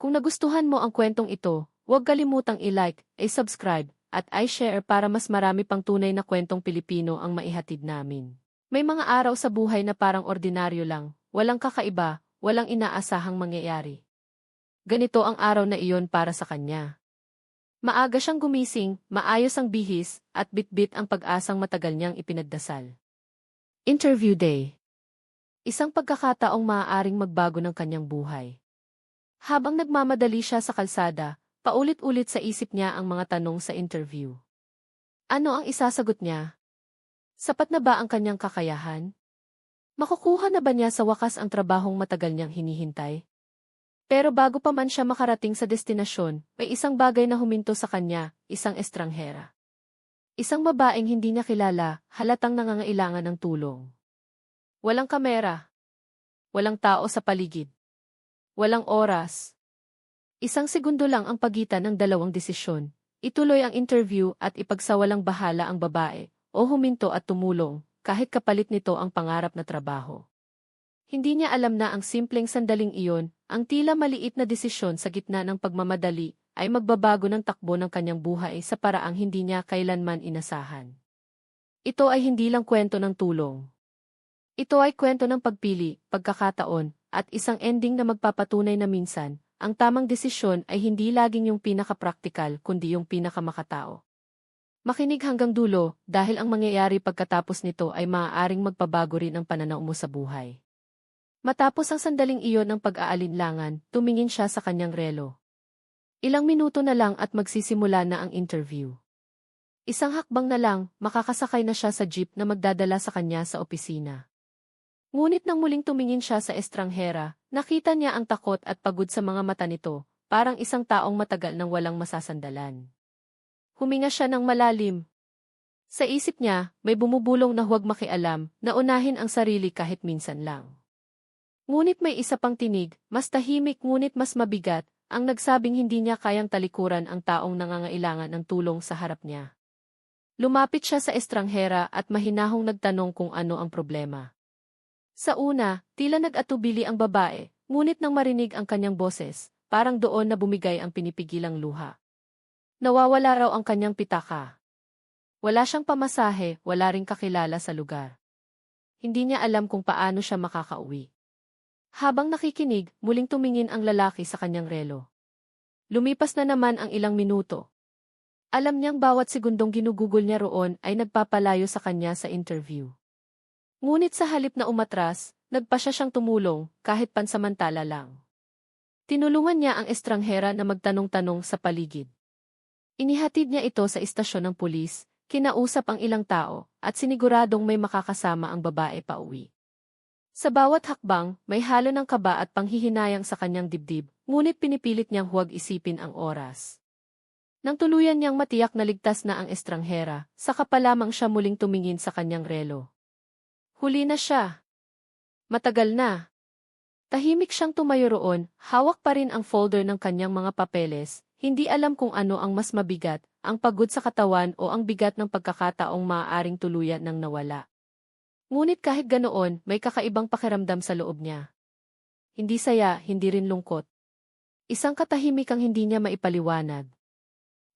Kung nagustuhan mo ang kwentong ito, huwag kalimutang i-like, i-subscribe, at i-share para mas marami pang tunay na kwentong Pilipino ang maihatid namin. May mga araw sa buhay na parang ordinaryo lang, walang kakaiba, walang inaasahang mangyayari. Ganito ang araw na iyon para sa kanya. Maaga siyang gumising, maayos ang bihis, at bitbit ang pag-asang matagal niyang ipinagdasal. Interview Day. Isang pagkakataong maaaring magbago ng kanyang buhay. Habang nagmamadali siya sa kalsada, paulit-ulit sa isip niya ang mga tanong sa interview. Ano ang isasagot niya? Sapat na ba ang kanyang kakayahan? Makukuha na ba niya sa wakas ang trabahong matagal niyang hinihintay? Pero bago pa man siya makarating sa destinasyon, may isang bagay na huminto sa kanya, isang estranghera. Isang babaeng hindi niya kilala, halatang nangangailangan ng tulong. Walang kamera. Walang tao sa paligid. Walang oras. Isang segundo lang ang pagitan ng dalawang desisyon. Ituloy ang interview at ipagsawalang bahala ang babae, o huminto at tumulong, kahit kapalit nito ang pangarap na trabaho. Hindi niya alam na ang simpleng sandaling iyon, ang tila maliit na desisyon sa gitna ng pagmamadali, ay magbabago ng takbo ng kanyang buhay sa paraang hindi niya kailanman inasahan. Ito ay hindi lang kwento ng tulong. Ito ay kwento ng pagpili, pagkakataon, at isang ending na magpapatunay na minsan, ang tamang desisyon ay hindi laging yung pinaka-praktikal kundi yung pinaka-makatao. Makinig hanggang dulo dahil ang mangyayari pagkatapos nito ay maaaring magpabago rin ang pananaw mo sa buhay. Matapos ang sandaling iyon ng pag-aalinlangan, tumingin siya sa kanyang relo. Ilang minuto na lang at magsisimula na ang interview. Isang hakbang na lang, makakasakay na siya sa jeep na magdadala sa kanya sa opisina. Ngunit nang muling tumingin siya sa estranghera, nakita niya ang takot at pagod sa mga mata nito, parang isang taong matagal nang walang masasandalan. Huminga siya ng malalim. Sa isip niya, may bumubulong na huwag makialam, na unahin ang sarili kahit minsan lang. Ngunit may isa pang tinig, mas tahimik ngunit mas mabigat, ang nagsabing hindi niya kayang talikuran ang taong nangangailangan ng tulong sa harap niya. Lumapit siya sa estranghera at mahinahong nagtanong kung ano ang problema. Sa una, tila nag-atubili ang babae, ngunit nang marinig ang kanyang boses, parang doon na bumigay ang pinipigilang luha. Nawawala raw ang kanyang pitaka. Wala siyang pamasahe, wala ring kakilala sa lugar. Hindi niya alam kung paano siya makakauwi. Habang nakikinig, muling tumingin ang lalaki sa kanyang relo. Lumipas na naman ang ilang minuto. Alam niyang bawat segundong ginugugol niya roon ay nagpapalayo sa kanya sa interview. Ngunit sa halip na umatras, nagpasya siyang tumulong, kahit pansamantala lang. Tinulungan niya ang estranghera na magtanong-tanong sa paligid. Inihatid niya ito sa istasyon ng pulis, kinausap ang ilang tao, at siniguradong may makakasama ang babae pauwi. Sa bawat hakbang, may halo ng kaba at panghihinayang sa kanyang dibdib, ngunit pinipilit niyang huwag isipin ang oras. Nang tuluyan niyang matiyak na ligtas na ang estranghera, saka pa lamang siya muling tumingin sa kanyang relo. Huli na siya. Matagal na. Tahimik siyang tumayo roon, hawak pa rin ang folder ng kanyang mga papeles, hindi alam kung ano ang mas mabigat, ang pagod sa katawan o ang bigat ng pagkakataong maaaring tuluyan ng nawala. Ngunit kahit ganoon, may kakaibang pakiramdam sa loob niya. Hindi saya, hindi rin lungkot. Isang katahimikang hindi niya maipaliwanag.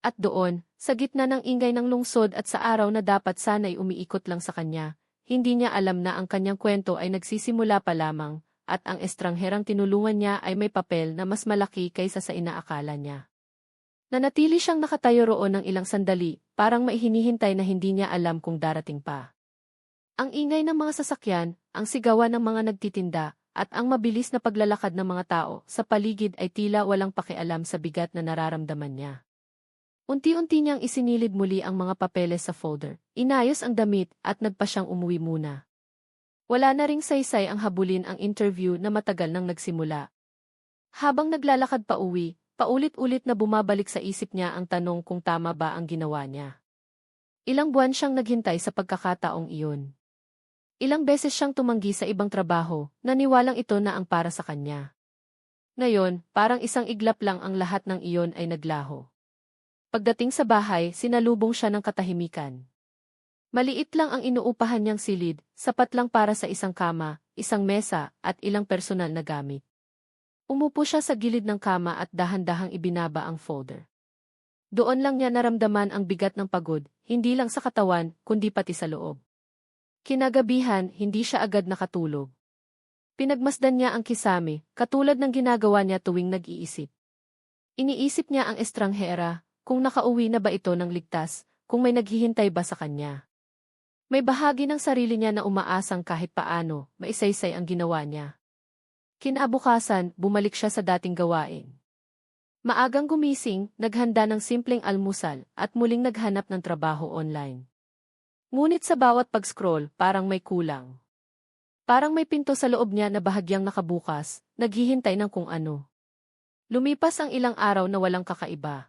At doon, sa gitna ng ingay ng lungsod at sa araw na dapat sana'y umiikot lang sa kanya, hindi niya alam na ang kanyang kwento ay nagsisimula pa lamang, at ang estrangherang tinulungan niya ay may papel na mas malaki kaysa sa inaakala niya. Nanatili siyang nakatayo roon ng ilang sandali, parang maihinihintay na hindi niya alam kung darating pa. Ang ingay ng mga sasakyan, ang sigawan ng mga nagtitinda, at ang mabilis na paglalakad ng mga tao sa paligid ay tila walang pakialam sa bigat na nararamdaman niya. Unti-unti niyang isinilid muli ang mga papeles sa folder, inayos ang damit at nagpa siyang umuwi muna. Wala na ring saysay ang habulin ang interview na matagal nang nagsimula. Habang naglalakad pa uwi, paulit-ulit na bumabalik sa isip niya ang tanong kung tama ba ang ginawa niya. Ilang buwan siyang naghintay sa pagkakataong iyon. Ilang beses siyang tumanggi sa ibang trabaho, naniwalang ito na ang para sa kanya. Ngayon, parang isang iglap lang ang lahat ng iyon ay naglaho. Pagdating sa bahay, sinalubong siya ng katahimikan. Maliit lang ang inuupahan niyang silid, sapat lang para sa isang kama, isang mesa, at ilang personal na gamit. Umupo siya sa gilid ng kama at dahan-dahang ibinaba ang folder. Doon lang niya naramdaman ang bigat ng pagod, hindi lang sa katawan, kundi pati sa loob. Kinagabihan, hindi siya agad nakatulog. Pinagmasdan niya ang kisame, katulad ng ginagawa niya tuwing nag-iisip. Iniisip niya ang estranghera, kung nakauwi na ba ito ng ligtas, kung may naghihintay ba sa kanya. May bahagi ng sarili niya na umaasang kahit paano, maisaysay ang ginawa niya. Kinabukasan, bumalik siya sa dating gawain. Maagang gumising, naghanda ng simpleng almusal, at muling naghanap ng trabaho online. Ngunit sa bawat pag-scroll, parang may kulang. Parang may pinto sa loob niya na bahagyang nakabukas, naghihintay ng kung ano. Lumipas ang ilang araw na walang kakaiba.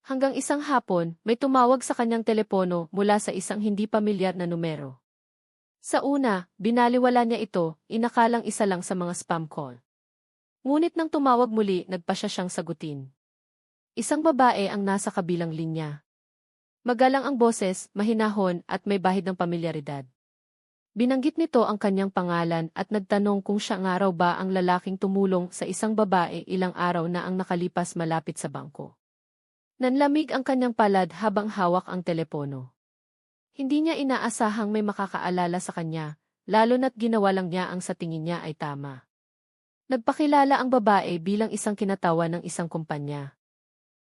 Hanggang isang hapon, may tumawag sa kanyang telepono mula sa isang hindi pamilyar na numero. Sa una, binaliwala niya ito, inakalang isa lang sa mga spam call. Ngunit nang tumawag muli, nagpa siyang sagutin. Isang babae ang nasa kabilang linya. Magalang ang boses, mahinahon at may bahid ng pamilyaridad. Binanggit nito ang kanyang pangalan at nagtanong kung siya nga raw ba ang lalaking tumulong sa isang babae ilang araw na ang nakalipas malapit sa bangko. Nanlamig ang kanyang palad habang hawak ang telepono. Hindi niya inaasahang may makakaalala sa kanya, lalo na't ginawa lang niya ang sa tingin niya ay tama. Nagpakilala ang babae bilang isang kinatawa ng isang kumpanya.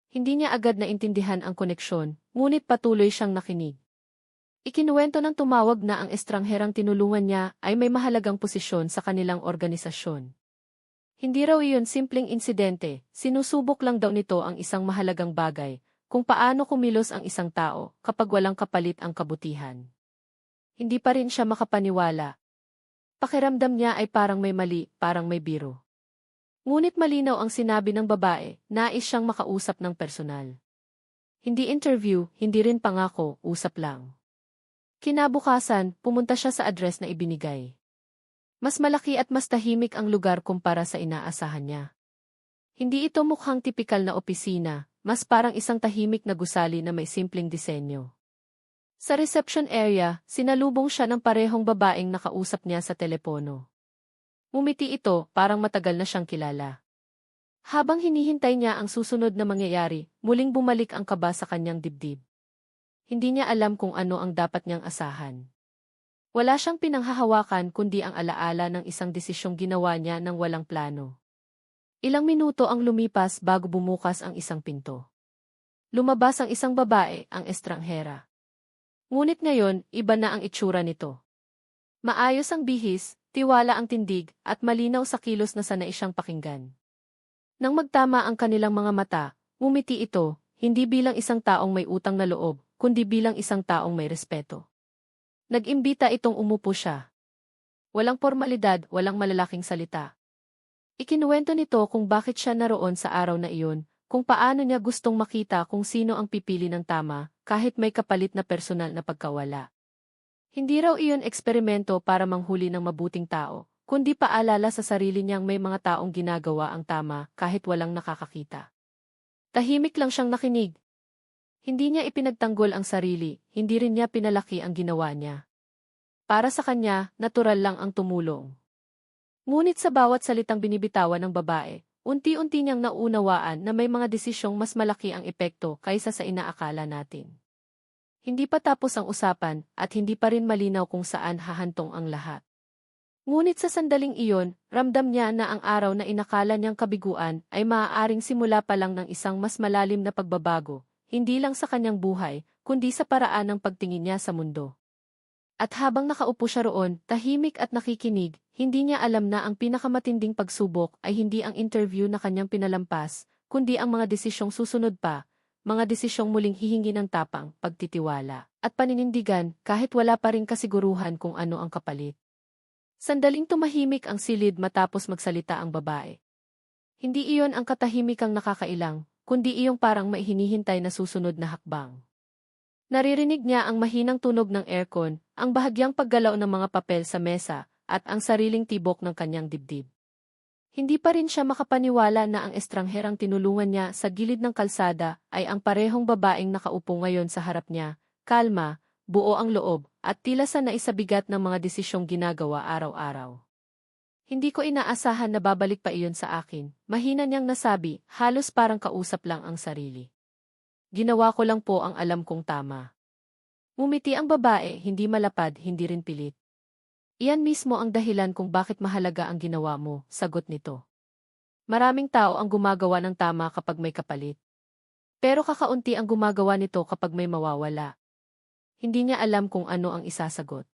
Hindi niya agad naintindihan ang koneksyon, ngunit patuloy siyang nakinig. Ikinuwento ng tumawag na ang estrangherang tinulungan niya ay may mahalagang posisyon sa kanilang organisasyon. Hindi raw iyon simpleng insidente, sinusubok lang daw nito ang isang mahalagang bagay, kung paano kumilos ang isang tao kapag walang kapalit ang kabutihan. Hindi pa rin siya makapaniwala. Pakiramdam niya ay parang may mali, parang may biro. Ngunit malinaw ang sinabi ng babae, nais siyang makausap ng personal. Hindi interview, hindi rin pangako, usap lang. Kinabukasan, pumunta siya sa address na ibinigay. Mas malaki at mas tahimik ang lugar kumpara sa inaasahan niya. Hindi ito mukhang tipikal na opisina, mas parang isang tahimik na gusali na may simpleng disenyo. Sa reception area, sinalubong siya ng parehong babaeng nakausap niya sa telepono. Ngumiti ito, parang matagal na siyang kilala. Habang hinihintay niya ang susunod na mangyayari, muling bumalik ang kaba sa kanyang dibdib. Hindi niya alam kung ano ang dapat niyang asahan. Wala siyang pinanghahawakan kundi ang alaala ng isang desisyong ginawa niya nang walang plano. Ilang minuto ang lumipas bago bumukas ang isang pinto. Lumabas ang isang babae, ang estranghera. Ngunit ngayon, iba na ang itsura nito. Maayos ang bihis, tiwala ang tindig, at malinaw sa kilos na sanay siyang pakinggan. Nang magtama ang kanilang mga mata, ngumiti ito, hindi bilang isang taong may utang na loob, kundi bilang isang taong may respeto. Nag-imbita itong umupo siya. Walang formalidad, walang malalaking salita. Ikinuwento nito kung bakit siya naroon sa araw na iyon, kung paano niya gustong makita kung sino ang pipili ng tama, kahit may kapalit na personal na pagkawala. Hindi raw iyon eksperimento para manghuli ng mabuting tao, kundi paalala sa sarili niyang may mga taong ginagawa ang tama kahit walang nakakakita. Tahimik lang siyang nakinig. Hindi niya ipinagtanggol ang sarili, hindi rin niya pinalaki ang ginawa niya. Para sa kanya, natural lang ang tumulong. Ngunit sa bawat salitang binibitawan ng babae, unti-unti niyang naunawaan na may mga desisyong mas malaki ang epekto kaysa sa inaakala natin. Hindi pa tapos ang usapan at hindi pa rin malinaw kung saan hahantong ang lahat. Ngunit sa sandaling iyon, ramdam niya na ang araw na inakala niyang kabiguan ay maaaring simula pa lang ng isang mas malalim na pagbabago, hindi lang sa kanyang buhay, kundi sa paraan ng pagtingin niya sa mundo. At habang nakaupo siya roon, tahimik at nakikinig, hindi niya alam na ang pinakamatinding pagsubok ay hindi ang interview na kanyang pinalampas, kundi ang mga desisyong susunod pa, mga desisyong muling hihingi ng tapang, pagtitiwala, at paninindigan kahit wala pa ring kasiguruhan kung ano ang kapalit. Sandaling tumahimik ang silid matapos magsalita ang babae. Hindi iyon ang katahimikang nakakailang, kundi iyong parang may hinihintay na susunod na hakbang. Naririnig niya ang mahinang tunog ng aircon, ang bahagyang paggalaw ng mga papel sa mesa, at ang sariling tibok ng kanyang dibdib. Hindi pa rin siya makapaniwala na ang estrangherang tinulungan niya sa gilid ng kalsada ay ang parehong babaeng nakaupo ngayon sa harap niya, kalma, buo ang loob, at tila sa naisabigat ng mga desisyong ginagawa araw-araw. Hindi ko inaasahan na babalik pa iyon sa akin, mahina niyang nasabi, halos parang kausap lang ang sarili. Ginawa ko lang po ang alam kong tama. Ngumiti ang babae, hindi malapad, hindi rin pilit. Iyan mismo ang dahilan kung bakit mahalaga ang ginawa mo, sagot nito. Maraming tao ang gumagawa ng tama kapag may kapalit. Pero kakaunti ang gumagawa nito kapag may mawawala. Hindi niya alam kung ano ang isasagot.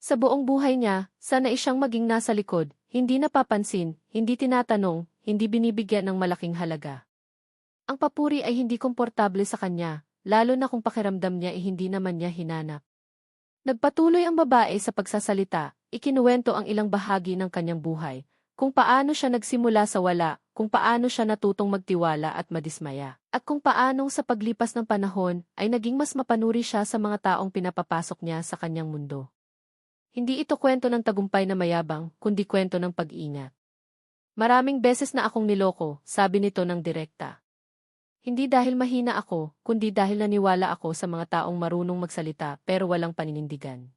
Sa buong buhay niya, sanay siyang maging nasa likod, hindi napapansin, hindi tinatanong, hindi binibigyan ng malaking halaga. Ang papuri ay hindi komportable sa kanya, lalo na kung pakiramdam niya ay hindi naman niya hinanap. Nagpatuloy ang babae sa pagsasalita, ikinuwento ang ilang bahagi ng kanyang buhay, kung paano siya nagsimula sa wala, kung paano siya natutong magtiwala at madismaya, at kung paanong sa paglipas ng panahon ay naging mas mapanuri siya sa mga taong pinapapasok niya sa kanyang mundo. Hindi ito kwento ng tagumpay na mayabang, kundi kwento ng pag-ingat. Maraming beses na akong niloko, sabi nito ng direkta. Hindi dahil mahina ako, kundi dahil naniwala ako sa mga taong marunong magsalita pero walang paninindigan.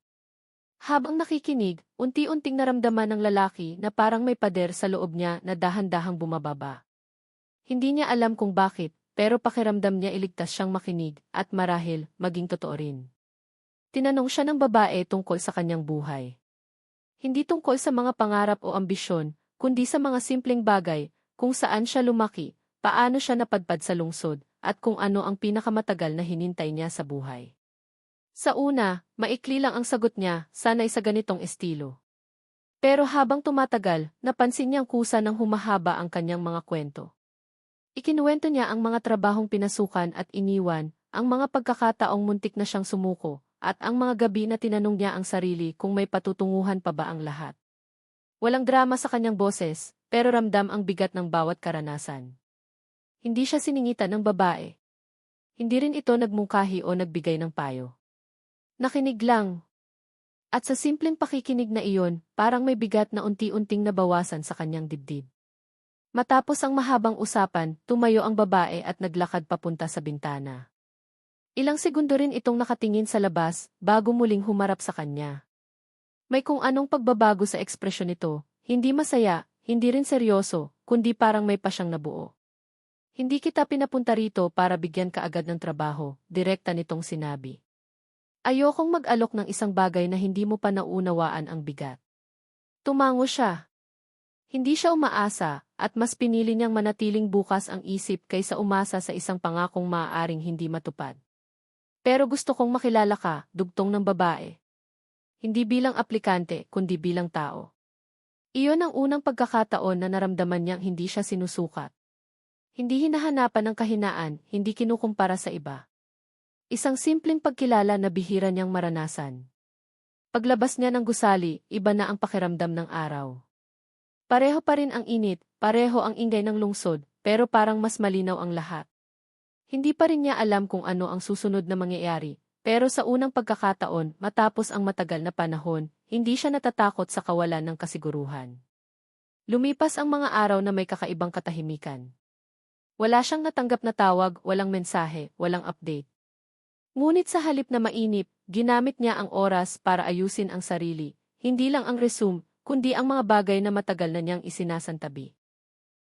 Habang nakikinig, unti-unting naramdaman ng lalaki na parang may pader sa loob niya na dahan-dahang bumababa. Hindi niya alam kung bakit, pero pakiramdam niya iligtas siyang makinig at marahil maging totoo rin. Tinanong siya ng babae tungkol sa kanyang buhay. Hindi tungkol sa mga pangarap o ambisyon, kundi sa mga simpleng bagay, kung saan siya lumaki, paano siya napadpad sa lungsod, at kung ano ang pinakamatagal na hinintay niya sa buhay. Sa una, maikli lang ang sagot niya, sanay sa ganitong estilo. Pero habang tumatagal, napansin niyang kusa ng humahaba ang kanyang mga kwento. Ikinuwento niya ang mga trabahong pinasukan at iniwan, ang mga pagkakataong muntik na siyang sumuko, at ang mga gabi na tinanong niya ang sarili kung may patutunguhan pa ba ang lahat. Walang drama sa kanyang boses, pero ramdam ang bigat ng bawat karanasan. Hindi siya siningitan ng babae. Hindi rin ito nagmungkahi o nagbigay ng payo. Nakinig lang. At sa simpleng pakikinig na iyon, parang may bigat na unti-unting nabawasan sa kanyang dibdib. Matapos ang mahabang usapan, tumayo ang babae at naglakad papunta sa bintana. Ilang segundo rin itong nakatingin sa labas, bago muling humarap sa kanya. May kung anong pagbabago sa ekspresyon nito, hindi masaya, hindi rin seryoso, kundi parang may pasyang nabuo. Hindi kita pinapunta rito para bigyan ka agad ng trabaho, direkta nitong sinabi. Ayokong mag-alok ng isang bagay na hindi mo pa naunawaan ang bigat. Tumango siya. Hindi siya umaasa, at mas pinili niyang manatiling bukas ang isip kaysa umasa sa isang pangakong maaaring hindi matupad. Pero gusto kong makilala ka, dugtong ng babae. Hindi bilang aplikante, kundi bilang tao. Iyon ang unang pagkakataon na naramdaman niyang hindi siya sinusukat. Hindi hinahanapan ng kahinaan, hindi kinukumpara sa iba. Isang simpleng pagkilala na bihira niyang maranasan. Paglabas niya ng gusali, iba na ang pakiramdam ng araw. Pareho pa rin ang init, pareho ang ingay ng lungsod, pero parang mas malinaw ang lahat. Hindi pa rin niya alam kung ano ang susunod na mangyayari, pero sa unang pagkakataon, matapos ang matagal na panahon, hindi siya natatakot sa kawalan ng kasiguruhan. Lumipas ang mga araw na may kakaibang katahimikan. Wala siyang natanggap na tawag, walang mensahe, walang update. Ngunit sa halip na mainip, ginamit niya ang oras para ayusin ang sarili, hindi lang ang resume, kundi ang mga bagay na matagal na niyang isinasantabi.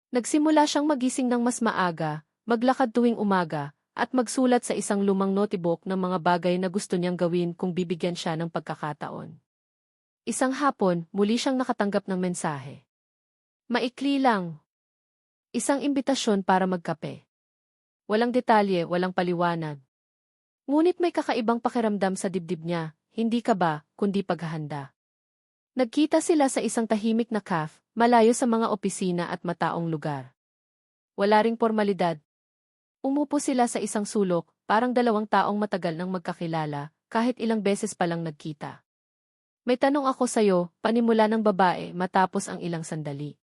Nagsimula siyang magising ng mas maaga, maglakad tuwing umaga, at magsulat sa isang lumang notebook ng mga bagay na gusto niyang gawin kung bibigyan siya ng pagkakataon. Isang hapon, muli siyang nakatanggap ng mensahe. Maikli lang. Isang imbitasyon para magkape. Walang detalye, walang paliwanag. Ngunit may kakaibang pakiramdam sa dibdib niya, hindi kaba, kundi paghahanda. Nagkita sila sa isang tahimik na cafe, malayo sa mga opisina at mataong lugar. Wala ring formalidad. Umupo sila sa isang sulok, parang dalawang taong matagal nang magkakilala, kahit ilang beses pa lang nagkita. May tanong ako sa'yo, panimula ng babae matapos ang ilang sandali.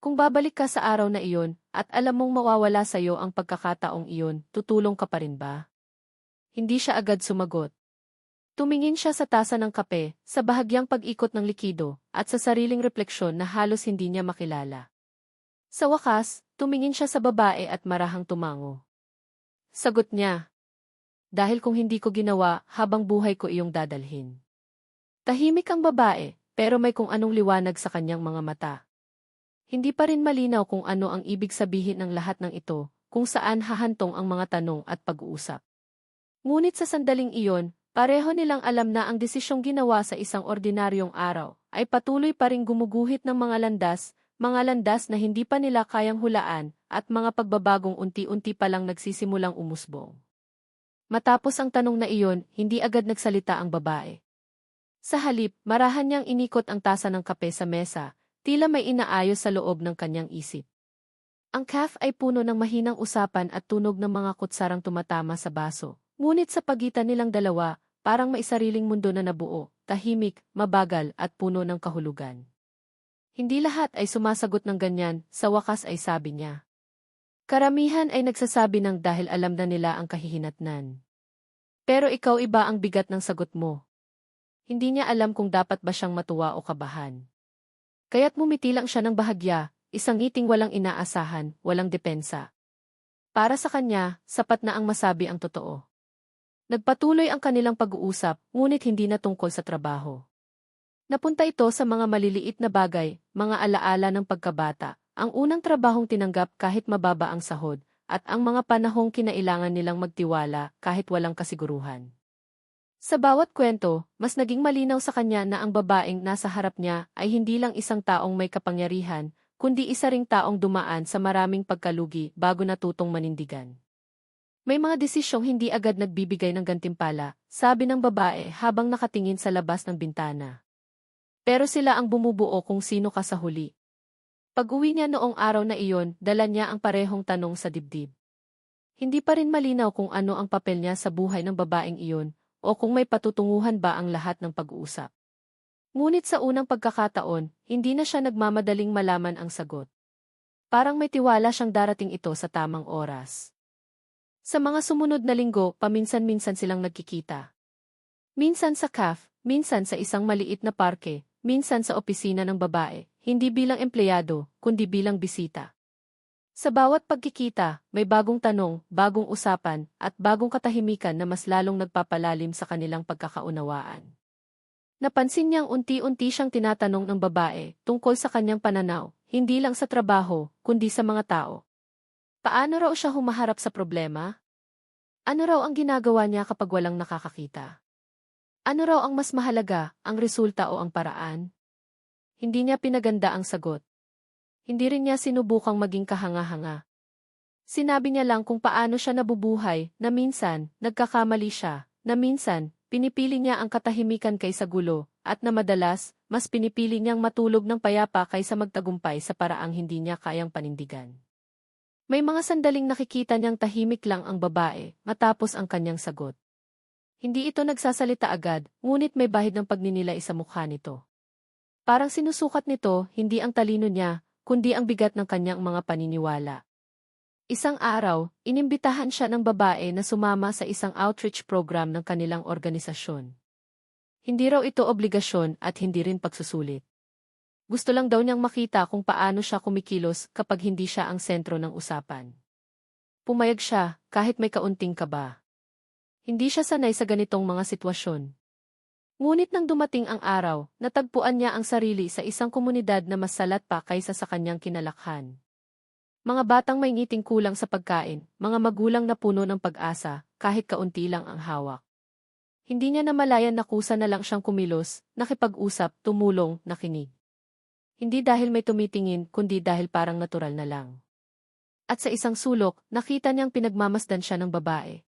Kung babalik ka sa araw na iyon, at alam mong mawawala sa'yo ang pagkakataong iyon, tutulong ka pa rin ba? Hindi siya agad sumagot. Tumingin siya sa tasa ng kape, sa bahagyang pag-ikot ng likido, at sa sariling refleksyon na halos hindi niya makilala. Sa wakas, tumingin siya sa babae at marahang tumango. Sagot niya. Dahil kung hindi ko ginawa, habang buhay ko iyong dadalhin. Tahimik ang babae, pero may kung anong liwanag sa kanyang mga mata. Hindi pa rin malinaw kung ano ang ibig sabihin ng lahat ng ito, kung saan hahantong ang mga tanong at pag-uusap. Ngunit sa sandaling iyon, pareho nilang alam na ang desisyong ginawa sa isang ordinaryong araw ay patuloy pa ring gumuguhit ng mga landas na hindi pa nila kayang hulaan at mga pagbabagong unti-unti pa lang nagsisimulang umusbong. Matapos ang tanong na iyon, hindi agad nagsalita ang babae. Sa halip, marahan niyang inikot ang tasa ng kape sa mesa, tila may inaayos sa loob ng kanyang isip. Ang cafe ay puno ng mahinang usapan at tunog ng mga kutsarang tumatama sa baso. Ngunit sa pagitan nilang dalawa, parang may sariling mundo na nabuo, tahimik, mabagal at puno ng kahulugan. Hindi lahat ay sumasagot ng ganyan, sa wakas ay sabi niya. Karamihan ay nagsasabi ng dahil alam na nila ang kahihinatnan. Pero ikaw iba ang bigat ng sagot mo. Hindi niya alam kung dapat ba siyang matuwa o kabahan. Kaya't mumiti lang siya ng bahagya, isang ngiting walang inaasahan, walang depensa. Para sa kanya, sapat na ang masabi ang totoo. Nagpatuloy ang kanilang pag-uusap, ngunit hindi na tungkol sa trabaho. Napunta ito sa mga maliliit na bagay, mga alaala ng pagkabata, ang unang trabahong tinanggap kahit mababa ang sahod, at ang mga panahong kinailangan nilang magtiwala kahit walang kasiguruhan. Sa bawat kwento, mas naging malinaw sa kanya na ang babaeng nasa harap niya ay hindi lang isang taong may kapangyarihan, kundi isa ring taong dumaan sa maraming pagkalugi bago natutong manindigan. May mga desisyong hindi agad nagbibigay ng gantimpala, sabi ng babae habang nakatingin sa labas ng bintana. Pero sila ang bumubuo kung sino ka sa huli. Pag-uwi niya noong araw na iyon, dala niya ang parehong tanong sa dibdib. Hindi pa rin malinaw kung ano ang papel niya sa buhay ng babaeng iyon, o kung may patutunguhan ba ang lahat ng pag-uusap. Ngunit sa unang pagkakataon, hindi na siya nagmamadaling malaman ang sagot. Parang may tiwala siyang darating ito sa tamang oras. Sa mga sumunod na linggo, paminsan-minsan silang nagkikita. Minsan sa cafe, minsan sa isang maliit na parke, minsan sa opisina ng babae, hindi bilang empleyado, kundi bilang bisita. Sa bawat pagkikita, may bagong tanong, bagong usapan, at bagong katahimikan na mas lalong nagpapalalim sa kanilang pagkakaunawaan. Napansin niyang unti-unti siyang tinatanong ng babae tungkol sa kanyang pananaw, hindi lang sa trabaho, kundi sa mga tao. Paano raw siya humaharap sa problema? Ano raw ang ginagawa niya kapag walang nakakakita? Ano raw ang mas mahalaga, ang resulta o ang paraan? Hindi niya pinaganda ang sagot. Hindi rin niya sinubukang maging kahanga-hanga. Sinabi niya lang kung paano siya nabubuhay, na minsan, nagkakamali siya, na minsan, pinipili niya ang katahimikan kaysa gulo, at na madalas, mas pinipili niyang matulog ng payapa kaysa magtagumpay sa paraang hindi niya kayang panindigan. May mga sandaling nakikita niyang tahimik lang ang babae, matapos ang kanyang sagot. Hindi ito nagsasalita agad, ngunit may bahid ng pagninilay sa mukha nito. Parang sinusukat nito, hindi ang talino niya, kundi ang bigat ng kanyang mga paniniwala. Isang araw, inimbitahan siya ng babae na sumama sa isang outreach program ng kanilang organisasyon. Hindi raw ito obligasyon at hindi rin pagsusulit. Gusto lang daw niyang makita kung paano siya kumikilos kapag hindi siya ang sentro ng usapan. Pumayag siya, kahit may kaunting kaba. Hindi siya sanay sa ganitong mga sitwasyon. Ngunit nang dumating ang araw, natagpuan niya ang sarili sa isang komunidad na mas salat pa kaysa sa kanyang kinalakhan. Mga batang may ngiting kulang sa pagkain, mga magulang na puno ng pag-asa, kahit kaunti lang ang hawak. Hindi niya namalayan na kusa na lang siyang kumilos, nakipag-usap, tumulong, nakinig. Hindi dahil may tumitingin, kundi dahil parang natural na lang. At sa isang sulok, nakita niyang pinagmamasdan siya ng babae.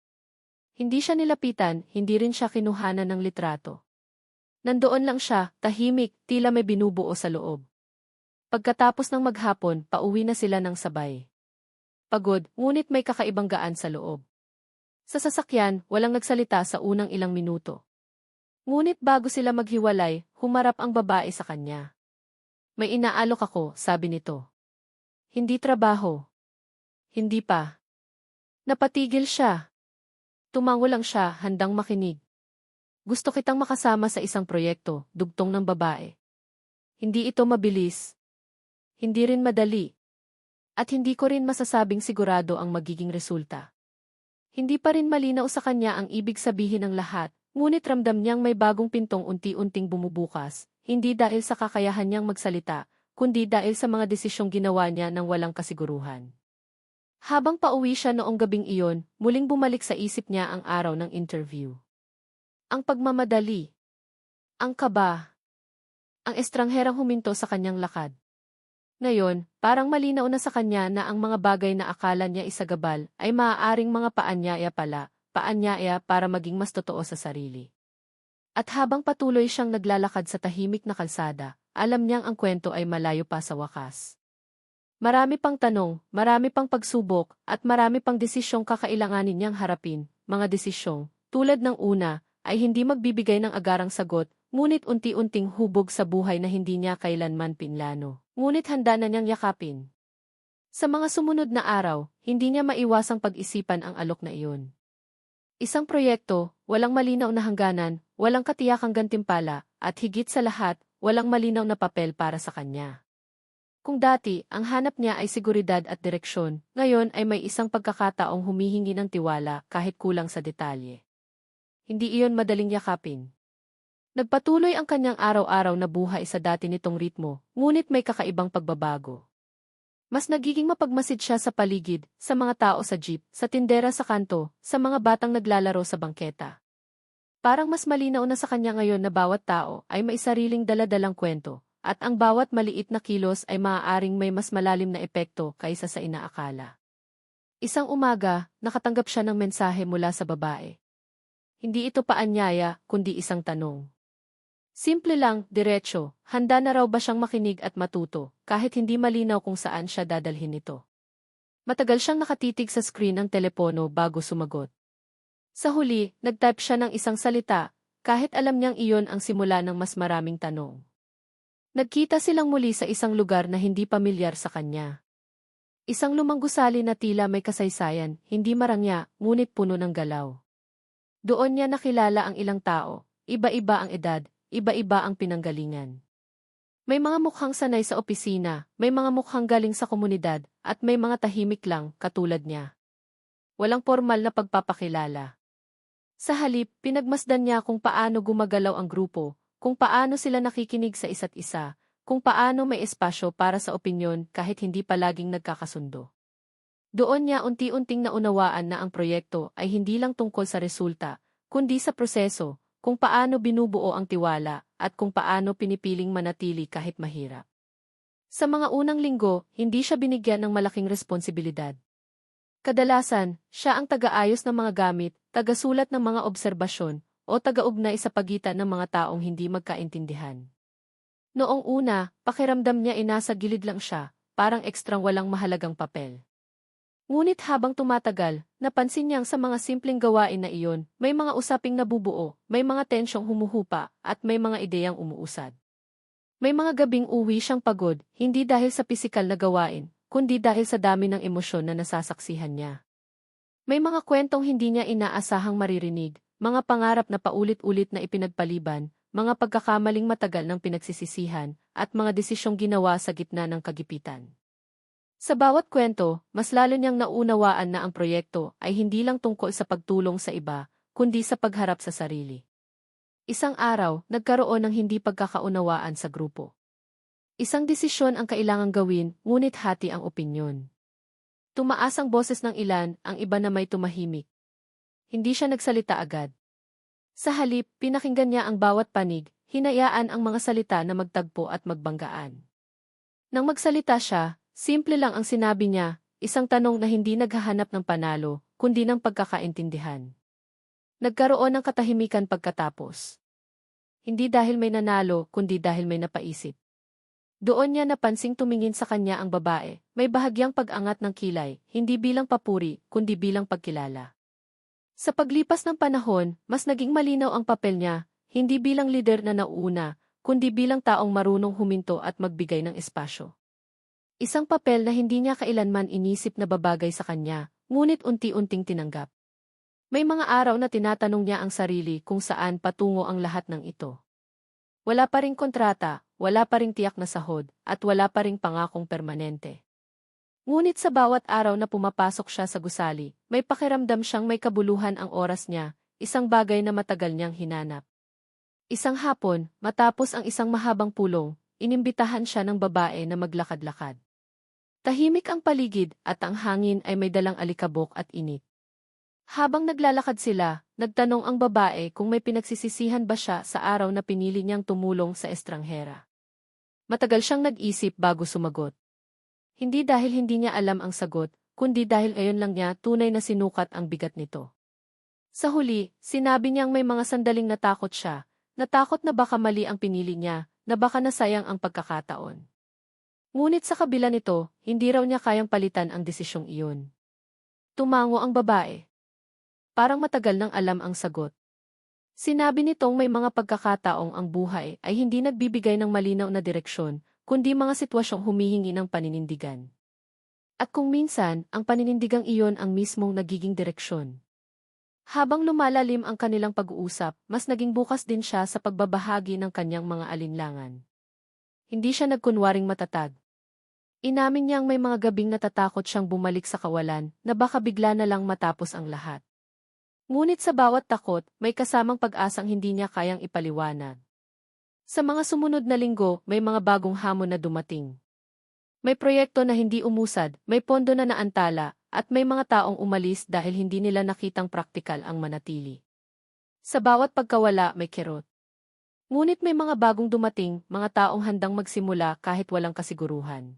Hindi siya nilapitan, hindi rin siya kinuhanan ng litrato. Nandoon lang siya, tahimik, tila may binubuo sa loob. Pagkatapos ng maghapon, pauwi na sila ng sabay. Pagod, ngunit may kakaibang gaan sa loob. Sa sasakyan, walang nagsalita sa unang ilang minuto. Ngunit bago sila maghiwalay, humarap ang babae sa kanya. May inaalok ako, sabi nito. Hindi trabaho. Hindi pa. Napatigil siya. Tumango lang siya, handang makinig. Gusto kitang makasama sa isang proyekto, dugtong ng babae. Hindi ito mabilis. Hindi rin madali. At hindi ko rin masasabing sigurado ang magiging resulta. Hindi pa rin malinaw sa kanya ang ibig sabihin ng lahat, ngunit ramdam niyang may bagong pintong unti-unting bumubukas, hindi dahil sa kakayahan niyang magsalita, kundi dahil sa mga desisyong ginawa niya ng walang kasiguruhan. Habang pauwi siya noong gabing iyon, muling bumalik sa isip niya ang araw ng interview. Ang pagmamadali, ang kaba, ang estrangherang huminto sa kanyang lakad. Ngayon, parang malinaw na sa kanya na ang mga bagay na akala niya isagabal ay maaaring mga paanyaya pala, paanyaya para maging mas totoo sa sarili. At habang patuloy siyang naglalakad sa tahimik na kalsada, alam niyang ang kwento ay malayo pa sa wakas. Marami pang tanong, marami pang pagsubok, at marami pang desisyong kakailanganin niyang harapin, mga desisyong, tulad ng una, ay hindi magbibigay ng agarang sagot, ngunit unti-unting hubog sa buhay na hindi niya kailanman pinlano, ngunit handa na niyang yakapin. Sa mga sumunod na araw, hindi niya maiwasang pag-isipan ang alok na iyon. Isang proyekto, walang malinaw na hangganan, walang katiyakang gantimpala, at higit sa lahat, walang malinaw na papel para sa kanya. Kung dati, ang hanap niya ay seguridad at direksyon, ngayon ay may isang pagkakataong humihingi ng tiwala kahit kulang sa detalye. Hindi iyon madaling yakapin. Nagpatuloy ang kanyang araw-araw na buhay sa dati nitong ritmo, ngunit may kakaibang pagbabago. Mas nagiging mapagmasid siya sa paligid, sa mga tao sa jeep, sa tindera sa kanto, sa mga batang naglalaro sa bangketa. Parang mas malinaw na sa kanya ngayon na bawat tao ay may sariling dala-dalang kwento, at ang bawat maliit na kilos ay maaaring may mas malalim na epekto kaysa sa inaakala. Isang umaga, nakatanggap siya ng mensahe mula sa babae. Hindi ito paanyaya, kundi isang tanong. Simple lang, diretso, handa na raw ba siyang makinig at matuto, kahit hindi malinaw kung saan siya dadalhin ito. Matagal siyang nakatitig sa screen ng telepono bago sumagot. Sa huli, nag-type siya ng isang salita, kahit alam niyang iyon ang simula ng mas maraming tanong. Nagkita silang muli sa isang lugar na hindi pamilyar sa kanya. Isang lumang gusali na tila may kasaysayan, hindi marangya, ngunit puno ng galaw. Doon niya nakilala ang ilang tao, iba-iba ang edad, iba-iba ang pinanggalingan. May mga mukhang sanay sa opisina, may mga mukhang galing sa komunidad, at may mga tahimik lang, katulad niya. Walang formal na pagpapakilala. Sa halip, pinagmasdan niya kung paano gumagalaw ang grupo, kung paano sila nakikinig sa isa't isa, kung paano may espasyo para sa opinyon kahit hindi palaging nagkakasundo. Doon niya unti-unting naunawaan na ang proyekto ay hindi lang tungkol sa resulta, kundi sa proseso, kung paano binubuo ang tiwala, at kung paano pinipiling manatili kahit mahirap. Sa mga unang linggo, hindi siya binigyan ng malaking responsibilidad. Kadalasan, siya ang taga-ayos ng mga gamit, taga-sulat ng mga obserbasyon, o taga-ugnay sa pagitan ng mga taong hindi magkaintindihan. Noong una, pakiramdam niya ay nasa gilid lang siya, parang ekstrang walang mahalagang papel. Ngunit habang tumatagal, napansin niyang sa mga simpleng gawain na iyon, may mga usaping nabubuo, may mga tensyong humuhupa, at may mga ideyang umuusad. May mga gabing uwi siyang pagod, hindi dahil sa pisikal na gawain, kundi dahil sa dami ng emosyon na nasasaksihan niya. May mga kwentong hindi niya inaasahang maririnig, mga pangarap na paulit-ulit na ipinagpaliban, mga pagkakamaling matagal ng pinagsisisihan, at mga desisyong ginawa sa gitna ng kagipitan. Sa bawat kwento, mas lalo niyang naunawaan na ang proyekto ay hindi lang tungkol sa pagtulong sa iba, kundi sa pagharap sa sarili. Isang araw, nagkaroon ng hindi pagkakaunawaan sa grupo. Isang desisyon ang kailangang gawin, ngunit hati ang opinyon. Tumaas ang boses ng ilan, ang iba na may tumahimik. Hindi siya nagsalita agad. Sa halip, pinakinggan niya ang bawat panig, hinayaan ang mga salita na magtagpo at magbanggaan. Nang magsalita siya, simple lang ang sinabi niya, isang tanong na hindi naghahanap ng panalo, kundi ng pagkakaintindihan. Nagkaroon ng katahimikan pagkatapos. Hindi dahil may nanalo, kundi dahil may napaisip. Doon niya napansing tumingin sa kanya ang babae, may bahagyang pag-angat ng kilay, hindi bilang papuri, kundi bilang pagkilala. Sa paglipas ng panahon, mas naging malinaw ang papel niya, hindi bilang lider na nauuna, kundi bilang taong marunong huminto at magbigay ng espasyo. Isang papel na hindi niya kailanman inisip na babagay sa kanya, ngunit unti-unting tinanggap. May mga araw na tinatanong niya ang sarili kung saan patungo ang lahat ng ito. Wala pa ring kontrata, wala pa ring tiyak na sahod, at wala pa ring pangakong permanente. Ngunit sa bawat araw na pumapasok siya sa gusali, may pakiramdam siyang may kabuluhan ang oras niya, isang bagay na matagal niyang hinanap. Isang hapon, matapos ang isang mahabang pulong, inimbitahan siya ng babae na maglakad-lakad. Tahimik ang paligid at ang hangin ay may dalang alikabok at init. Habang naglalakad sila, nagtanong ang babae kung may pinagsisisihan ba siya sa araw na pinili niyang tumulong sa estranghera. Matagal siyang nag-isip bago sumagot. Hindi dahil hindi niya alam ang sagot, kundi dahil ngayon lang niya tunay na sinukat ang bigat nito. Sa huli, sinabi niyang may mga sandaling natakot siya, natakot na baka mali ang pinili niya, na baka nasayang ang pagkakataon. Ngunit sa kabila nito, hindi raw niya kayang palitan ang desisyong iyon. Tumango ang babae. Parang matagal nang alam ang sagot. Sinabi nitong may mga pagkakataong ang buhay ay hindi nagbibigay ng malinaw na direksyon, kundi mga sitwasyong humihingi ng paninindigan. At kung minsan, ang paninindigang iyon ang mismong nagiging direksyon. Habang lumalalim ang kanilang pag-uusap, mas naging bukas din siya sa pagbabahagi ng kanyang mga alinlangan. Hindi siya nagkunwaring matatag. Inamin niyang may mga gabing natatakot siyang bumalik sa kawalan na baka bigla na lang matapos ang lahat. Ngunit sa bawat takot, may kasamang pag-asang hindi niya kayang ipaliwanag. Sa mga sumunod na linggo, may mga bagong hamon na dumating. May proyekto na hindi umusad, may pondo na naantala, at may mga taong umalis dahil hindi nila nakitang praktikal ang manatili. Sa bawat pagkawala, may kirot. Ngunit may mga bagong dumating, mga taong handang magsimula kahit walang kasiguruhan.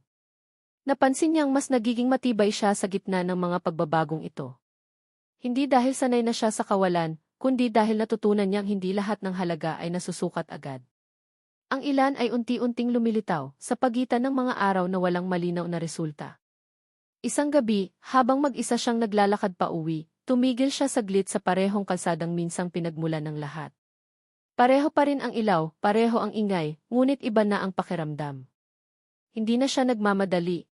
Napansin niyang mas nagiging matibay siya sa gitna ng mga pagbabagong ito. Hindi dahil sanay na siya sa kawalan, kundi dahil natutunan niyang hindi lahat ng halaga ay nasusukat agad. Ang ilan ay unti-unting lumilitaw sa pagitan ng mga araw na walang malinaw na resulta. Isang gabi, habang mag-isa siyang naglalakad pa uwi, tumigil siya saglit sa parehong kalsadang minsang pinagmulan ng lahat. Pareho pa rin ang ilaw, pareho ang ingay, ngunit iba na ang pakiramdam. Hindi na siya nagmamadali.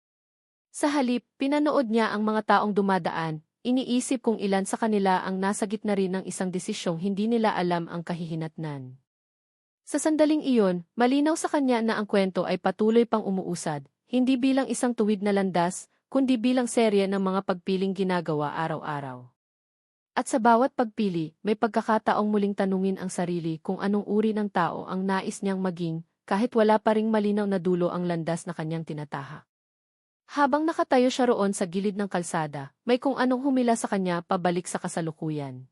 Sa halip, pinanood niya ang mga taong dumadaan, iniisip kung ilan sa kanila ang nasa gitna rin ng isang desisyong hindi nila alam ang kahihinatnan. Sa sandaling iyon, malinaw sa kanya na ang kwento ay patuloy pang umuusad, hindi bilang isang tuwid na landas, kundi bilang serye ng mga pagpiling ginagawa araw-araw. At sa bawat pagpili, may pagkakataong muling tanungin ang sarili kung anong uri ng tao ang nais niyang maging, kahit wala pa ring malinaw na dulo ang landas na kanyang tinatahak. Habang nakatayo siya roon sa gilid ng kalsada, may kung anong humila sa kanya pabalik sa kasalukuyan.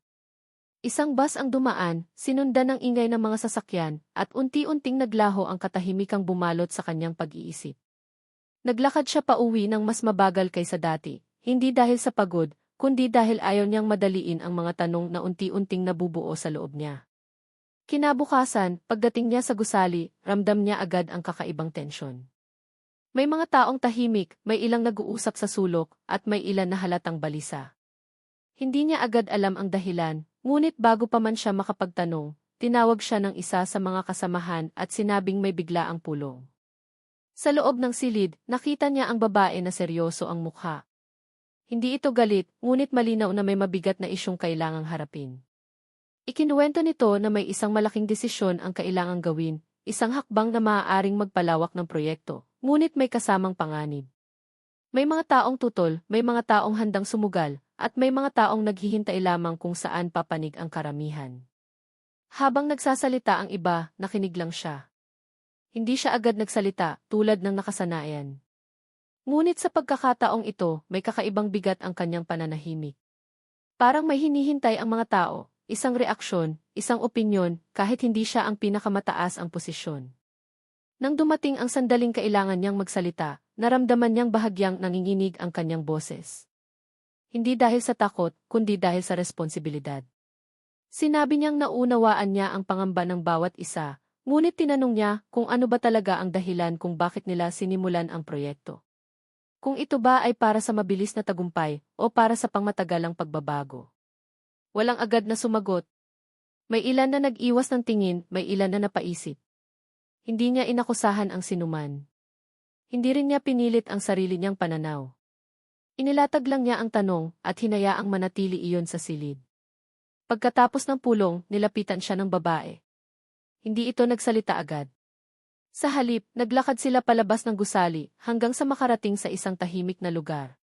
Isang bus ang dumaan, sinundan ng ingay ng mga sasakyan, at unti-unting naglaho ang katahimikang bumalot sa kanyang pag-iisip. Naglakad siya pauwi ng mas mabagal kaysa dati, hindi dahil sa pagod, kundi dahil ayaw niyang madaliin ang mga tanong na unti-unting nabubuo sa loob niya. Kinabukasan, pagdating niya sa gusali, ramdam niya agad ang kakaibang tensyon. May mga taong tahimik, may ilang nag-uusap sa sulok, at may ilan na halatang balisa. Hindi niya agad alam ang dahilan, ngunit bago pa man siya makapagtanong, tinawag siya ng isa sa mga kasamahan at sinabing may biglaang pulong. Sa loob ng silid, nakita niya ang babae na seryoso ang mukha. Hindi ito galit, ngunit malinaw na may mabigat na isyong kailangang harapin. Ikinuwento nito na may isang malaking desisyon ang kailangang gawin, isang hakbang na maaaring magpalawak ng proyekto, ngunit may kasamang panganib. May mga taong tutol, may mga taong handang sumugal, at may mga taong naghihintay lamang kung saan papanig ang karamihan. Habang nagsasalita ang iba, nakinig lang siya. Hindi siya agad nagsalita, tulad ng nakasanayan. Ngunit sa pagkakataong ito, may kakaibang bigat ang kanyang pananahimik. Parang may hinihintay ang mga tao, isang reaksyon, isang opinyon, kahit hindi siya ang pinakamataas ang posisyon. Nang dumating ang sandaling kailangan niyang magsalita, naramdaman niyang bahagyang nanginginig ang kanyang boses. Hindi dahil sa takot, kundi dahil sa responsibilidad. Sinabi niyang naunawaan niya ang pangamba ng bawat isa, ngunit tinanong niya kung ano ba talaga ang dahilan kung bakit nila sinimulan ang proyekto. Kung ito ba ay para sa mabilis na tagumpay o para sa pangmatagalang pagbabago. Walang agad na sumagot. May ilan na nag-iwas ng tingin, may ilan na napaisip. Hindi niya inakusahan ang sinuman. Hindi rin niya pinilit ang sarili niyang pananaw. Inilatag lang niya ang tanong at hinayaang manatili iyon sa silid. Pagkatapos ng pulong, nilapitan siya ng babae. Hindi ito nagsalita agad. Sa halip, naglakad sila palabas ng gusali hanggang sa makarating sa isang tahimik na lugar.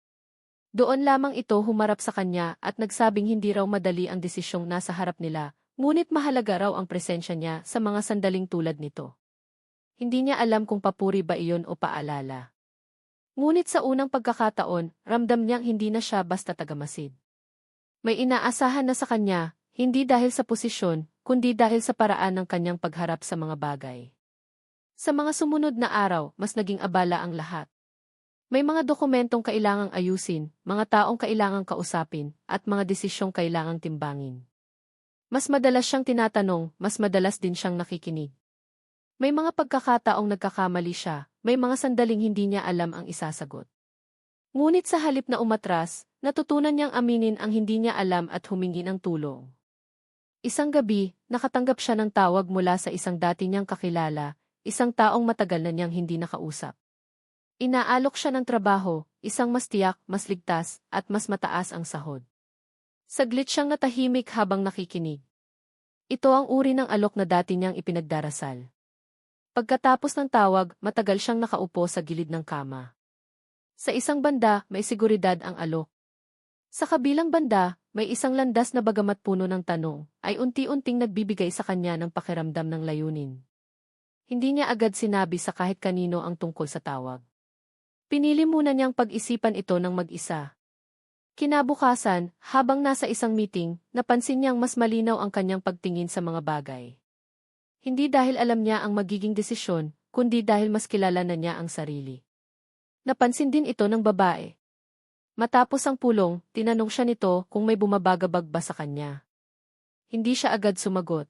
Doon lamang ito humarap sa kanya at nagsabing hindi raw madali ang desisyong nasa harap nila, Ngunit mahalaga raw ang presensya niya sa mga sandaling tulad nito. Hindi niya alam kung papuri ba iyon o paalala. Ngunit sa unang pagkakataon, ramdam niyang hindi na siya basta tagamasid. May inaasahan na sa kanya, hindi dahil sa posisyon, kundi dahil sa paraan ng kanyang pagharap sa mga bagay. Sa mga sumunod na araw, mas naging abala ang lahat. May mga dokumentong kailangang ayusin, mga taong kailangang kausapin, at mga desisyong kailangang timbangin. Mas madalas siyang tinatanong, mas madalas din siyang nakikinig. May mga pagkakataong nagkakamali siya, may mga sandaling hindi niya alam ang isasagot. Ngunit sa halip na umatras, natutunan niyang aminin ang hindi niya alam at humingi ng tulong. Isang gabi, nakatanggap siya ng tawag mula sa isang dati niyang kakilala, isang taong matagal na niyang hindi nakausap. Inaalok siya ng trabaho, isang mas tiyak, mas ligtas, at mas mataas ang sahod. Saglit siyang natahimik habang nakikinig. Ito ang uri ng alok na dati niyang ipinagdarasal. Pagkatapos ng tawag, matagal siyang nakaupo sa gilid ng kama. Sa isang banda, may seguridad ang alok. Sa kabilang banda, may isang landas na bagamat puno ng tanong, ay unti-unting nagbibigay sa kanya ng pakiramdam ng layunin. Hindi niya agad sinabi sa kahit kanino ang tungkol sa tawag. Pinili muna niyang pag-isipan ito ng mag-isa. Kinabukasan, habang nasa isang meeting, napansin niyang mas malinaw ang kanyang pagtingin sa mga bagay. Hindi dahil alam niya ang magiging desisyon, kundi dahil mas kilala na niya ang sarili. Napansin din ito ng babae. Matapos ang pulong, tinanong siya nito kung may bumabagabag ba sa kanya. Hindi siya agad sumagot.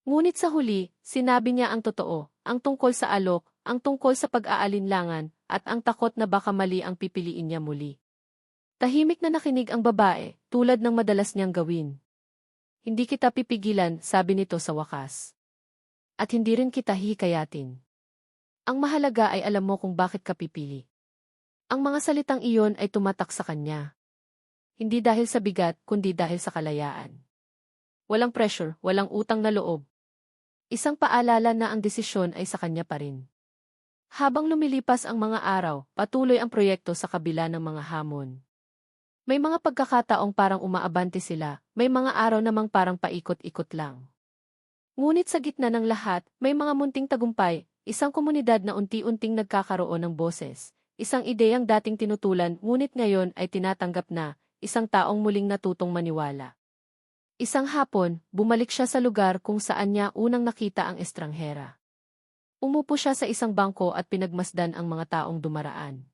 Ngunit sa huli, sinabi niya ang totoo, ang tungkol sa alok, ang tungkol sa pag-aalinlangan, at ang takot na baka mali ang pipiliin niya muli. Tahimik na nakinig ang babae, tulad ng madalas niyang gawin. Hindi kita pipigilan, sabi nito sa wakas. At hindi rin kita hihikayatin. Ang mahalaga ay alam mo kung bakit ka pipili. Ang mga salitang iyon ay tumatak sa kanya. Hindi dahil sa bigat, kundi dahil sa kalayaan. Walang pressure, walang utang na loob. Isang paalala na ang desisyon ay sa kanya pa rin. Habang lumilipas ang mga araw, patuloy ang proyekto sa kabila ng mga hamon. May mga pagkakataong parang umaabante sila, may mga araw namang parang paikot-ikot lang. Ngunit sa gitna ng lahat, may mga munting tagumpay, isang komunidad na unti-unting nagkakaroon ng boses, isang ideyang dating tinutulan ngunit ngayon ay tinatanggap na, isang taong muling natutong maniwala. Isang hapon, bumalik siya sa lugar kung saan niya unang nakita ang estranghera. Umupo siya sa isang bangko at pinagmasdan ang mga taong dumaraan.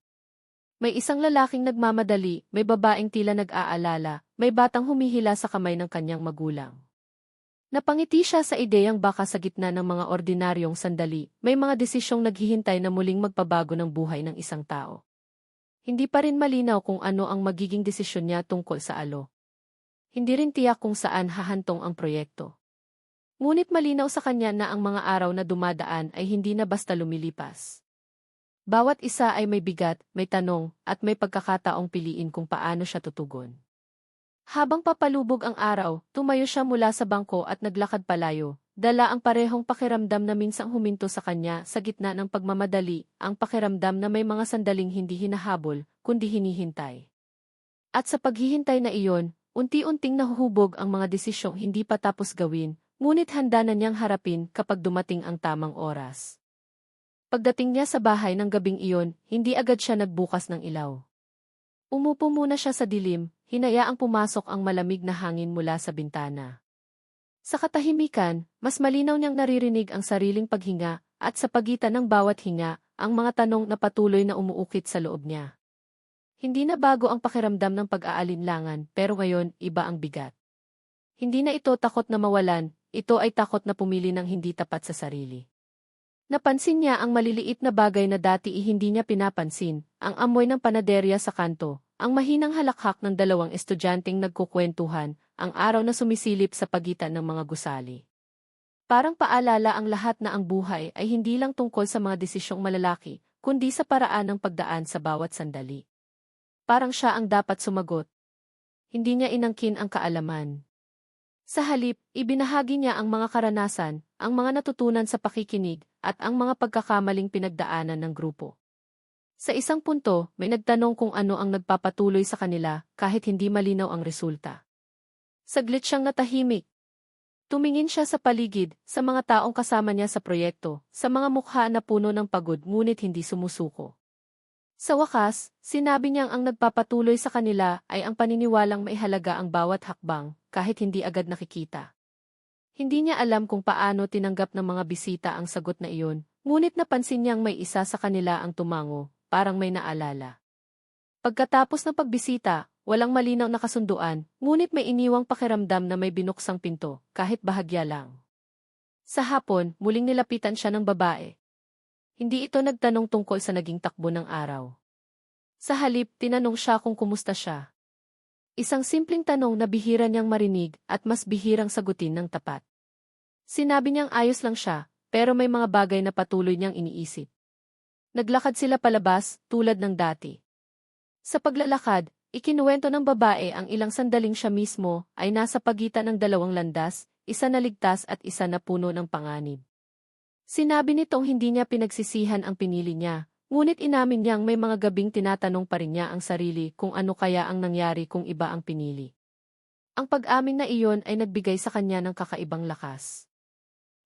May isang lalaking nagmamadali, may babaeng tila nag-aalala, may batang humihila sa kamay ng kanyang magulang. Napangiti siya sa ideyang baka sa gitna ng mga ordinaryong sandali, may mga desisyong naghihintay na muling magpabago ng buhay ng isang tao. Hindi pa rin malinaw kung ano ang magiging desisyon niya tungkol sa alo. Hindi rin tiyak kung saan hahantong ang proyekto. Ngunit malinaw sa kanya na ang mga araw na dumadaan ay hindi na basta lumilipas. Bawat isa ay may bigat, may tanong, at may pagkakataong piliin kung paano siya tutugon. Habang papalubog ang araw, tumayo siya mula sa bangko at naglakad palayo, dala ang parehong pakiramdam na minsang huminto sa kanya sa gitna ng pagmamadali, ang pakiramdam na may mga sandaling hindi hinahabol, kundi hinihintay. At sa paghihintay na iyon, unti-unting nahuhubog ang mga desisyong hindi pa tapos gawin, ngunit handa na niyang harapin kapag dumating ang tamang oras. Pagdating niya sa bahay ng gabing iyon, hindi agad siya nagbukas ng ilaw. Umupo muna siya sa dilim, hinayaang pumasok ang malamig na hangin mula sa bintana. Sa katahimikan, mas malinaw niyang naririnig ang sariling paghinga, at sa pagitan ng bawat hinga, ang mga tanong na patuloy na umuukit sa loob niya. Hindi na bago ang pakiramdam ng pag-aalinlangan, pero ngayon, iba ang bigat. Hindi na ito takot na mawalan, ito ay takot na pumili ng hindi tapat sa sarili. Napansin niya ang maliliit na bagay na dati hindi niya pinapansin, ang amoy ng panaderya sa kanto, ang mahinang halakhak ng dalawang estudyanteng nagkukwentuhan, ang araw na sumisilip sa pagitan ng mga gusali. Parang paalala ang lahat na ang buhay ay hindi lang tungkol sa mga desisyong malalaki, kundi sa paraan ng pagdaan sa bawat sandali. Parang siya ang dapat sumagot. Hindi niya inangkin ang kaalaman. Sa halip, ibinahagi niya ang mga karanasan, ang mga natutunan sa pakikinig, at ang mga pagkakamaling pinagdaanan ng grupo. Sa isang punto, may nagtanong kung ano ang nagpapatuloy sa kanila kahit hindi malinaw ang resulta. Saglit siyang natahimik. Tumingin siya sa paligid, sa mga taong kasama niya sa proyekto, sa mga mukha na puno ng pagod ngunit hindi sumusuko. Sa wakas, sinabi niyang ang nagpapatuloy sa kanila ay ang paniniwalang maihalaga ang bawat hakbang, kahit hindi agad nakikita. Hindi niya alam kung paano tinanggap ng mga bisita ang sagot na iyon, ngunit napansin niyang may isa sa kanila ang tumango, parang may naalala. Pagkatapos ng pagbisita, walang malinaw na kasunduan, ngunit may iniwang pakiramdam na may binuksang pinto, kahit bahagya lang. Sa hapon, muling nilapitan siya ng babae. Hindi ito nagtanong tungkol sa naging takbo ng araw. Sa halip, tinanong siya kung kumusta siya. Isang simpleng tanong na bihira niyang marinig at mas bihirang sagutin ng tapat. Sinabi niyang ayos lang siya, pero may mga bagay na patuloy niyang iniisip. Naglakad sila palabas, tulad ng dati. Sa paglalakad, ikinuwento ng babae ang ilang sandaling siya mismo ay nasa pagitan ng dalawang landas, isa na ligtas at isa na puno ng panganib. Sinabi nitong hindi niya pinagsisihan ang pinili niya, ngunit inamin niyang may mga gabing tinatanong pa rin niya ang sarili kung ano kaya ang nangyari kung iba ang pinili. Ang pag-amin na iyon ay nagbigay sa kanya ng kakaibang lakas.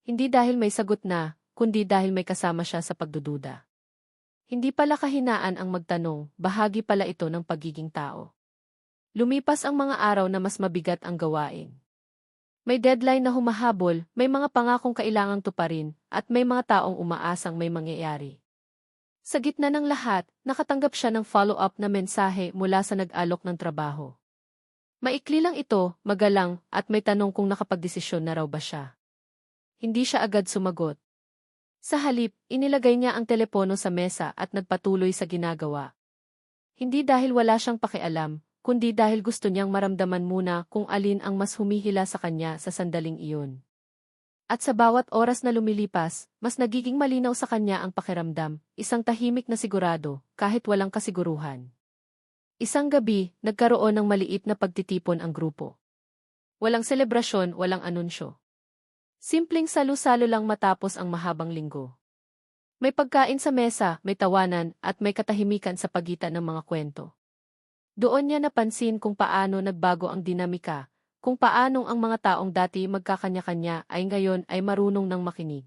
Hindi dahil may sagot na, kundi dahil may kasama siya sa pagdududa. Hindi pala kahinaan ang magtanong, bahagi pala ito ng pagiging tao. Lumipas ang mga araw na mas mabigat ang gawain. May deadline na humahabol, may mga pangakong kailangang tuparin, at may mga taong umaasang may mangyayari. Sa gitna ng lahat, nakatanggap siya ng follow-up na mensahe mula sa nag-alok ng trabaho. Maikli lang ito, magalang, at may tanong kung nakapagdesisyon na raw ba siya. Hindi siya agad sumagot. Sa halip, inilagay niya ang telepono sa mesa at nagpatuloy sa ginagawa. Hindi dahil wala siyang pakialam, kundi dahil gusto niyang maramdaman muna kung alin ang mas humihila sa kanya sa sandaling iyon. At sa bawat oras na lumilipas, mas nagiging malinaw sa kanya ang pakiramdam, isang tahimik na sigurado, kahit walang kasiguruhan. Isang gabi, nagkaroon ng maliit na pagtitipon ang grupo. Walang selebrasyon, walang anunsyo. Simpleng salu-salo lang matapos ang mahabang linggo. May pagkain sa mesa, may tawanan, at may katahimikan sa pagitan ng mga kwento. Doon niya napansin kung paano nagbago ang dinamika, kung paanong ang mga taong dati magkakanya-kanya ay ngayon ay marunong nang makinig.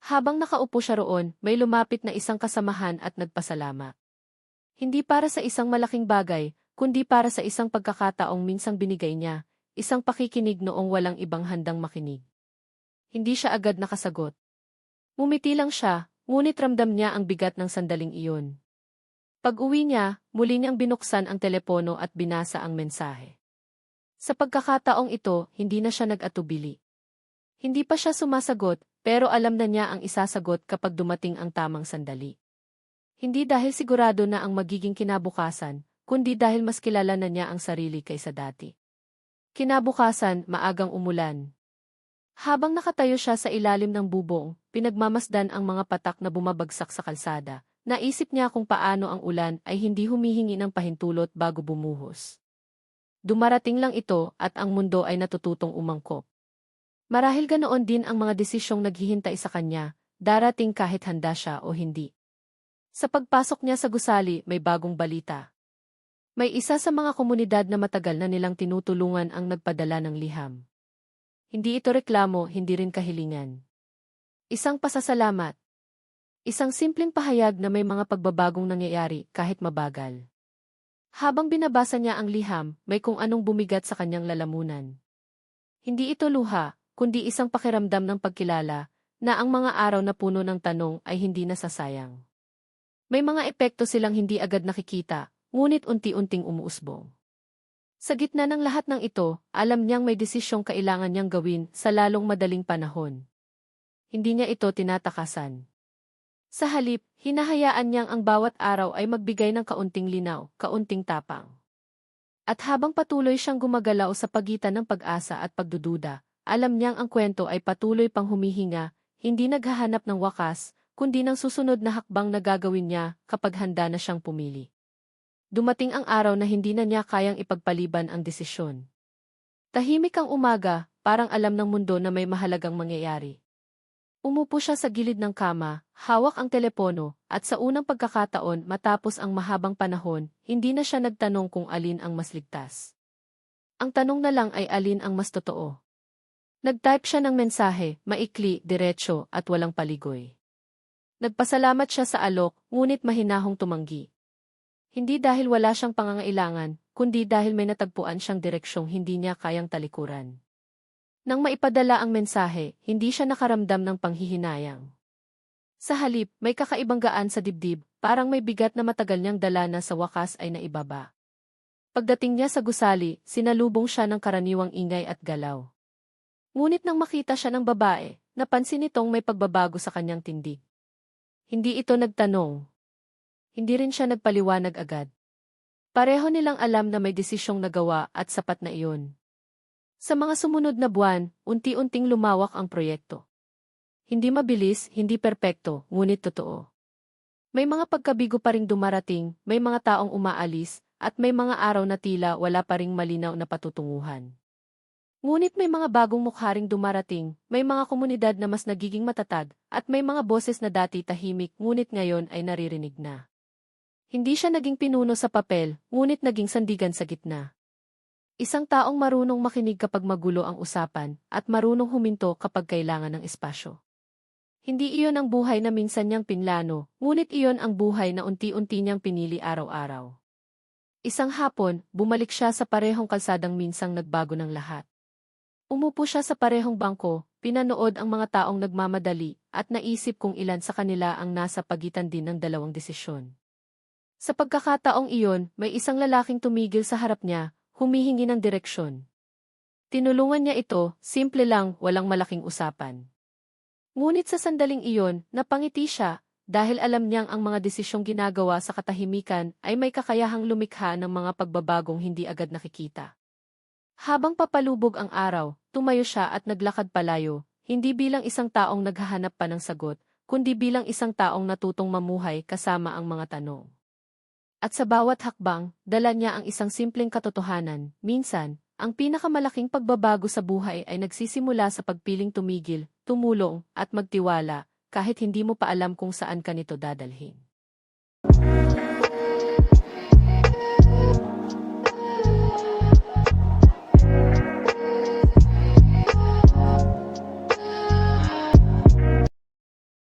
Habang nakaupo siya roon, may lumapit na isang kasamahan at nagpasalamat. Hindi para sa isang malaking bagay, kundi para sa isang pagkakataong minsang binigay niya, isang pakikinig noong walang ibang handang makinig. Hindi siya agad nakasagot. Ngumiti lang siya, ngunit ramdam niya ang bigat ng sandaling iyon. Pag-uwi niya, muli niyang binuksan ang telepono at binasa ang mensahe. Sa pagkakataong ito, hindi na siya nag-atubili. Hindi pa siya sumasagot, pero alam na niya ang isasagot kapag dumating ang tamang sandali. Hindi dahil sigurado na ang magiging kinabukasan, kundi dahil mas kilala na niya ang sarili kaysa dati. Kinabukasan, maagang umulan. Habang nakatayo siya sa ilalim ng bubong, pinagmamasdan ang mga patak na bumabagsak sa kalsada. Naisip niya kung paano ang ulan ay hindi humihingi ng pahintulot bago bumuhos. Dumarating lang ito at ang mundo ay natututong umangkop. Marahil ganoon din ang mga desisyong naghihintay sa kanya, darating kahit handa siya o hindi. Sa pagpasok niya sa gusali, may bagong balita. May isa sa mga komunidad na matagal na nilang tinutulungan ang nagpadala ng liham. Hindi ito reklamo, hindi rin kahilingan. Isang pasasalamat. Isang simpleng pahayag na may mga pagbabagong nangyayari kahit mabagal. Habang binabasa niya ang liham, may kung anong bumigat sa kanyang lalamunan. Hindi ito luha, kundi isang pakiramdam ng pagkilala na ang mga araw na puno ng tanong ay hindi nasasayang. May mga epekto silang hindi agad nakikita, ngunit unti-unting umuusbong. Sa gitna ng lahat ng ito, alam niyang may desisyong kailangan niyang gawin sa lalong madaling panahon. Hindi niya ito tinatakasan. Sa halip, hinahayaan niyang ang bawat araw ay magbigay ng kaunting linaw, kaunting tapang. At habang patuloy siyang gumagalaw sa pagitan ng pag-asa at pagdududa, alam niyang ang kwento ay patuloy pang humihinga, hindi naghahanap ng wakas, kundi ng susunod na hakbang na gagawin niya kapag handa na siyang pumili. Dumating ang araw na hindi na niya kayang ipagpaliban ang desisyon. Tahimik ang umaga, parang alam ng mundo na may mahalagang mangyayari. Umupo siya sa gilid ng kama, hawak ang telepono, at sa unang pagkakataon matapos ang mahabang panahon, hindi na siya nagtanong kung alin ang mas ligtas. Ang tanong na lang ay alin ang mas totoo. Nag-type siya ng mensahe, maikli, diretso, at walang paligoy. Nagpasalamat siya sa alok, ngunit mahinahong tumanggi. Hindi dahil wala siyang pangangailangan, kundi dahil may natagpuan siyang direksyong hindi niya kayang talikuran. Nang maipadala ang mensahe, hindi siya nakaramdam ng panghihinayang. Sa halip, may kakaibang gaan sa dibdib, parang may bigat na matagal niyang dala na sa wakas ay naibaba. Pagdating niya sa gusali, sinalubong siya ng karaniwang ingay at galaw. Ngunit nang makita siya ng babae, napansin nitong may pagbabago sa kanyang tindig. Hindi ito nagtanong. Hindi rin siya nagpaliwanag agad. Pareho nilang alam na may desisyong nagawa at sapat na iyon. Sa mga sumunod na buwan, unti-unting lumawak ang proyekto. Hindi mabilis, hindi perpekto, ngunit totoo. May mga pagkabigo pa ring dumarating, may mga taong umaalis, at may mga araw na tila wala pa ring malinaw na patutunguhan. Ngunit may mga bagong mukha ring dumarating, may mga komunidad na mas nagiging matatag, at may mga boses na dati tahimik ngunit ngayon ay naririnig na. Hindi siya naging pinuno sa papel, ngunit naging sandigan sa gitna. Isang taong marunong makinig kapag magulo ang usapan, at marunong huminto kapag kailangan ng espasyo. Hindi iyon ang buhay na minsan niyang pinlano, ngunit iyon ang buhay na unti-unti niyang pinili araw-araw. Isang hapon, bumalik siya sa parehong kalsadang minsang nagbago ng lahat. Umupo siya sa parehong bangko, pinanood ang mga taong nagmamadali, at naisip kung ilan sa kanila ang nasa pagitan din ng dalawang desisyon. Sa pagkakataong iyon, may isang lalaking tumigil sa harap niya, humihingi ng direksyon. Tinulungan niya ito, simple lang, walang malaking usapan. Ngunit sa sandaling iyon, napangiti siya, dahil alam niyang ang mga desisyong ginagawa sa katahimikan ay may kakayahang lumikha ng mga pagbabagong hindi agad nakikita. Habang papalubog ang araw, tumayo siya at naglakad palayo, hindi bilang isang taong naghahanap pa ng sagot, kundi bilang isang taong natutong mamuhay kasama ang mga tanong. At sa bawat hakbang, dala niya ang isang simpleng katotohanan, minsan, ang pinakamalaking pagbabago sa buhay ay nagsisimula sa pagpiling tumigil, tumulong, at magtiwala, kahit hindi mo pa alam kung saan ka nito dadalhin.